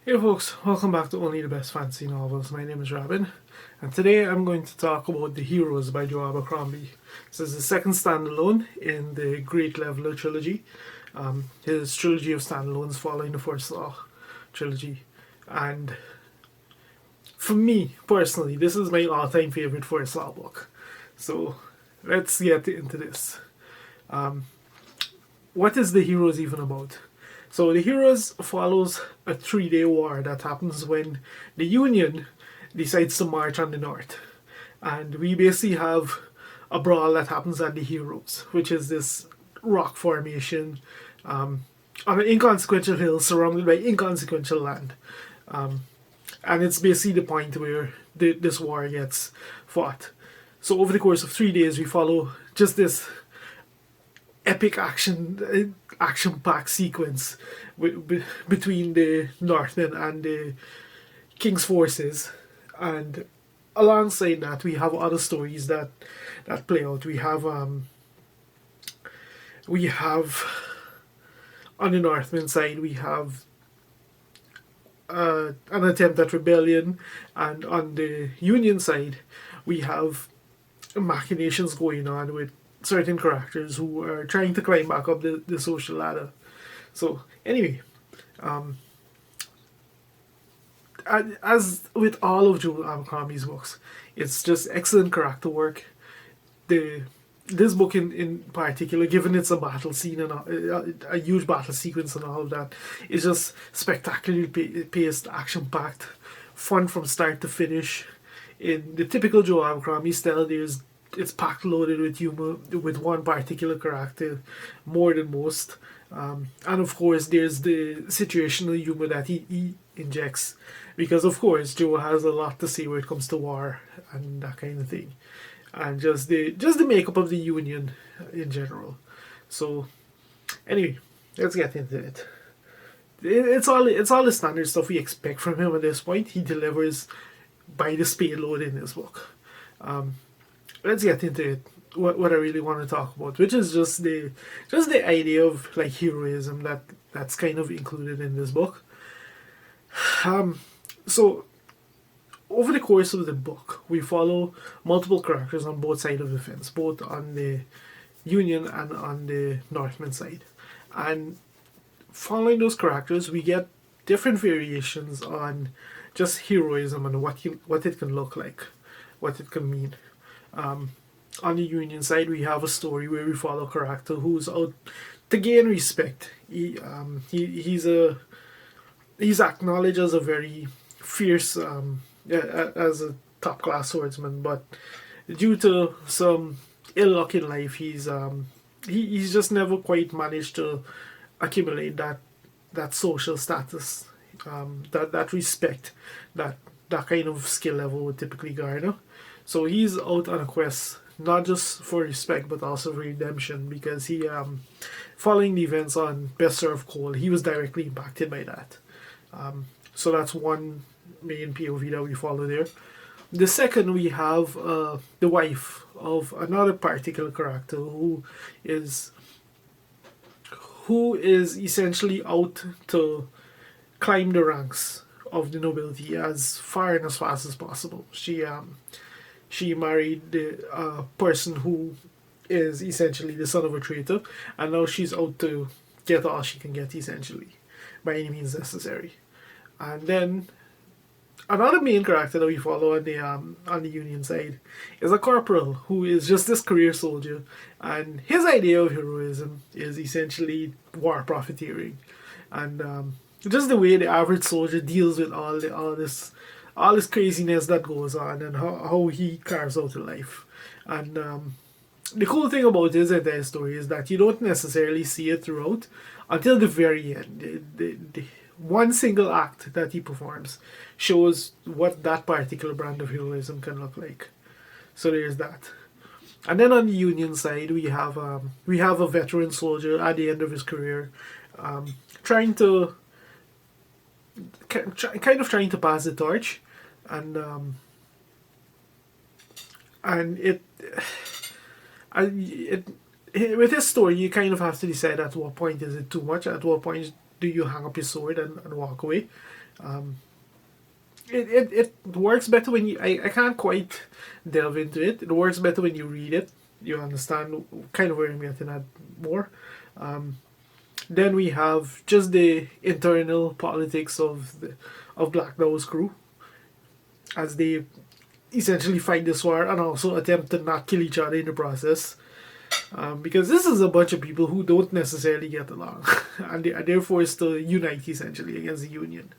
Hey folks, welcome back to Only the Best Fantasy Novels. My name is Robin, and today I'm going to talk about The Heroes by Joe Abercrombie. This is the second standalone in the Great Leveler trilogy, his trilogy of standalones following the First Law trilogy. And for me, personally, this is my all-time favorite First Law book. So let's get into this. What is The Heroes even about? So The Heroes follows a 3-day war that happens when the Union decides to march on the North. And we basically have a brawl that happens at the Heroes, which is this rock formation on an inconsequential hill surrounded by inconsequential land. And it's basically the point where this war gets fought. So over the course of 3 days, we follow just this epic action packed sequence between the Northmen and the King's forces, and alongside that we have other stories that play out. We have on the Northman side we have an attempt at rebellion, and on the Union side we have machinations going on with certain characters who are trying to climb back up the social ladder. So anyway, as with all of Joe Abercrombie's books, it's just excellent character work. The This book in particular, given it's a battle scene and a huge battle sequence and all of that, is just spectacularly paced, action packed, fun from start to finish. In the typical Joe Abercrombie style, it's packed loaded with humor with one particular character more than most. And of course, there's the situational humor that he injects, because of course Joe has a lot to say when it comes to war and that kind of thing, and just the makeup of the Union in general. So anyway, let's get into it. It's all the standard stuff we expect from him at this point. He delivers by the spade load in this book. Let's get into it. What I really want to talk about, which is just the idea of like heroism that's kind of included in this book. So over the course of the book, we follow multiple characters on both sides of the fence, both on the Union and on the Northman side, and following those characters, we get different variations on just heroism and what it can look like, what it can mean. On the Union side, we have a story where we follow a character who's out to gain respect. He's acknowledged as a very fierce, as a top class swordsman, but due to some ill luck in life, he's just never quite managed to accumulate that social status, that respect that kind of skill level would typically garner. So he's out on a quest not just for respect but also for redemption, because following the events on Best Served Cold, he was directly impacted by that. So that's one main POV that we follow there. The second, we have the wife of another particular character is who is essentially out to climb the ranks of the nobility as far and as fast as possible. She married the person who is essentially the son of a traitor, and now she's out to get all she can get, essentially, by any means necessary. And then another main character that we follow on the Union side is a corporal who is just this career soldier, and his idea of heroism is essentially war profiteering, and just the way the average soldier deals with all this craziness that goes on, and how he carves out a life. And the cool thing about his entire story is that you don't necessarily see it throughout until the very end. The one single act that he performs shows what that particular brand of heroism can look like. So there's that. And then on the Union side, we have a veteran soldier at the end of his career, trying to kind of trying to pass the torch, and and it with his story, you kind of have to decide at what point is it too much, at what point do you hang up your sword and walk away? Um, it works better when you. I can't quite delve into it. It works better when you read it. You understand kind of where I'm getting at more. Um, then we have just the internal politics of Black Daw's crew as they essentially fight this war and also attempt to not kill each other in the process. Because this is a bunch of people who don't necessarily get along, and they are therefore to unite essentially against the Union.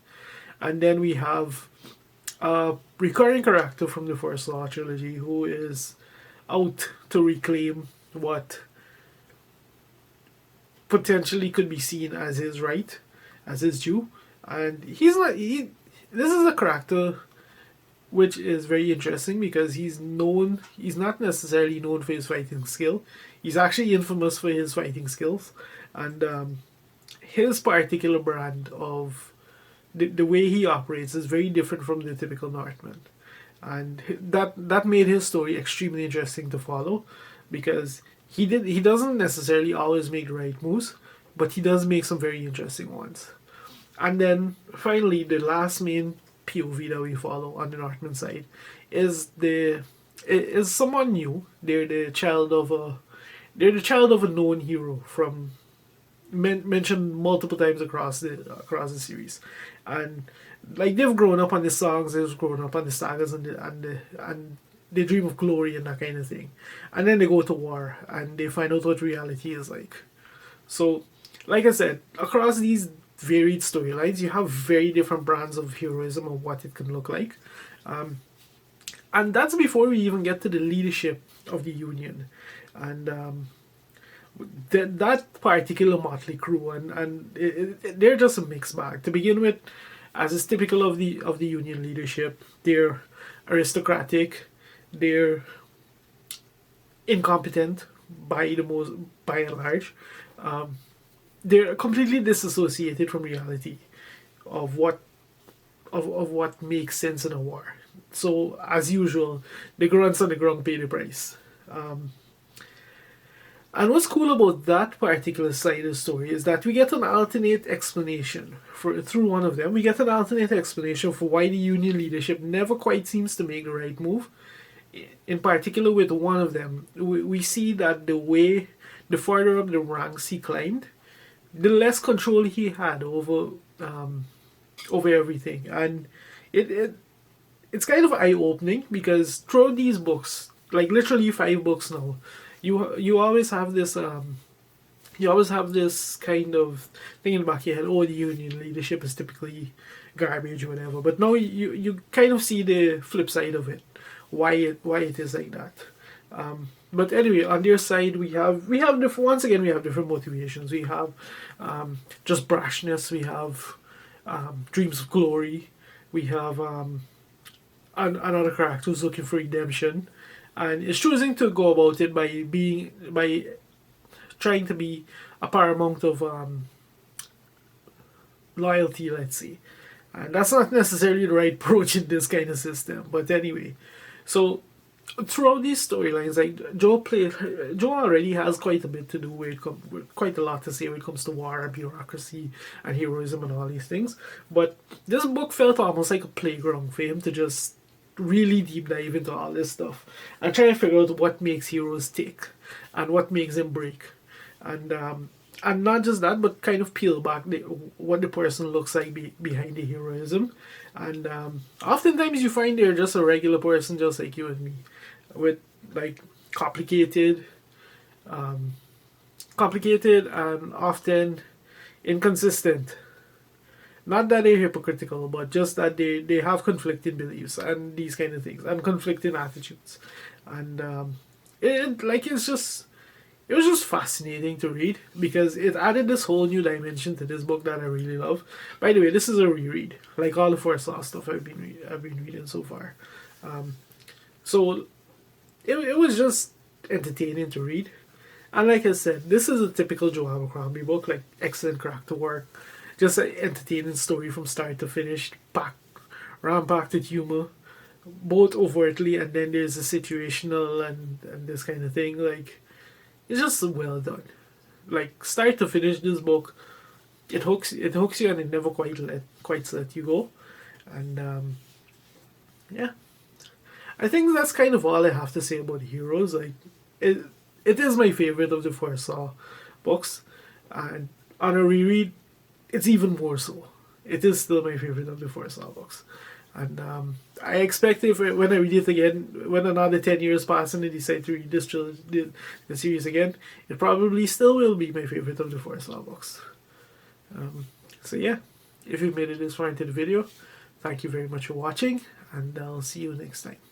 And then we have a recurring character from the First Law trilogy who is out to reclaim what potentially could be seen as his right, as his due. And he's not. This is a character which is very interesting because he's known. He's not necessarily known for his fighting skill. He's actually infamous for his fighting skills, and his particular brand of the way he operates is very different from the typical Northman, and that made his story extremely interesting to follow, because he doesn't necessarily always make the right moves, but he does make some very interesting ones. And then finally, the last main POV that we follow on the Northman side is someone new. They're the child of a known hero from mentioned multiple times across the series, and like they've grown up on the songs, they've grown up on the sagas and they dream of glory and that kind of thing, and then they go to war and they find out what reality is like. So, like I said, across these varied storylines, you have very different brands of heroism and what it can look like, and that's before we even get to the leadership of the Union, and that particular motley crew, and they're just a mixed bag to begin with. As is typical of the Union leadership, they're aristocratic, they're incompetent by and large. They're completely disassociated from reality of what makes sense in a war. So as usual, the grunts on the ground pay the price. And what's cool about that particular side of the story is that we get an alternate explanation through one of them. We get an alternate explanation for why the Union leadership never quite seems to make the right move. In particular, with one of them, we see that the further up the ranks he climbed, the less control he had over everything, and it's kind of eye opening, because throughout these books, like literally 5 books now, you always have this kind of thing in the back of your head. Oh, the Union leadership is typically garbage or whatever. But now you kind of see the flip side of it, why it is like that. But anyway, on their side, we have different. Once again, we have different motivations. We have just brashness. We have dreams of glory. We have another character who's looking for redemption, and is choosing to go about it by trying to be a paramount of loyalty, let's say. And that's not necessarily the right approach in this kind of system. But anyway, so throughout these storylines, like Joe already has quite a bit to do with quite a lot to say when it comes to war and bureaucracy and heroism and all these things. But this book felt almost like a playground for him to just really deep dive into all this stuff and try to figure out what makes heroes tick and what makes them break, and not just that, but kind of peel back what the person looks like behind the heroism. And oftentimes you find they're just a regular person, just like you and me, with like complicated and often inconsistent. Not that they're hypocritical, but just that they have conflicting beliefs and these kind of things, and conflicting attitudes. And it was just fascinating to read, because it added this whole new dimension to this book that I really love. By the way, this is a reread, like all the First Law stuff I've been reading so far. So it was just entertaining to read. And like I said, this is a typical Joe Abercrombie book, like excellent character work, just an entertaining story from start to finish, ram-packed with humor, both overtly, and then there's a situational and this kind of thing. Like, it's just well done. Like, start to finish, this book it hooks you, and it never quite let you go. And yeah, I think that's kind of all I have to say about Heroes. Like, it is my favorite of the four Saw books, and on a reread, it's even more so. It is still my favorite of the four Saw books, and I expect if when I read it again, when another 10 years pass and I decide to read this trilogy, the series again, it probably still will be my favorite of the four Saw books. So yeah, if you made it this far into the video, thank you very much for watching, and I'll see you next time.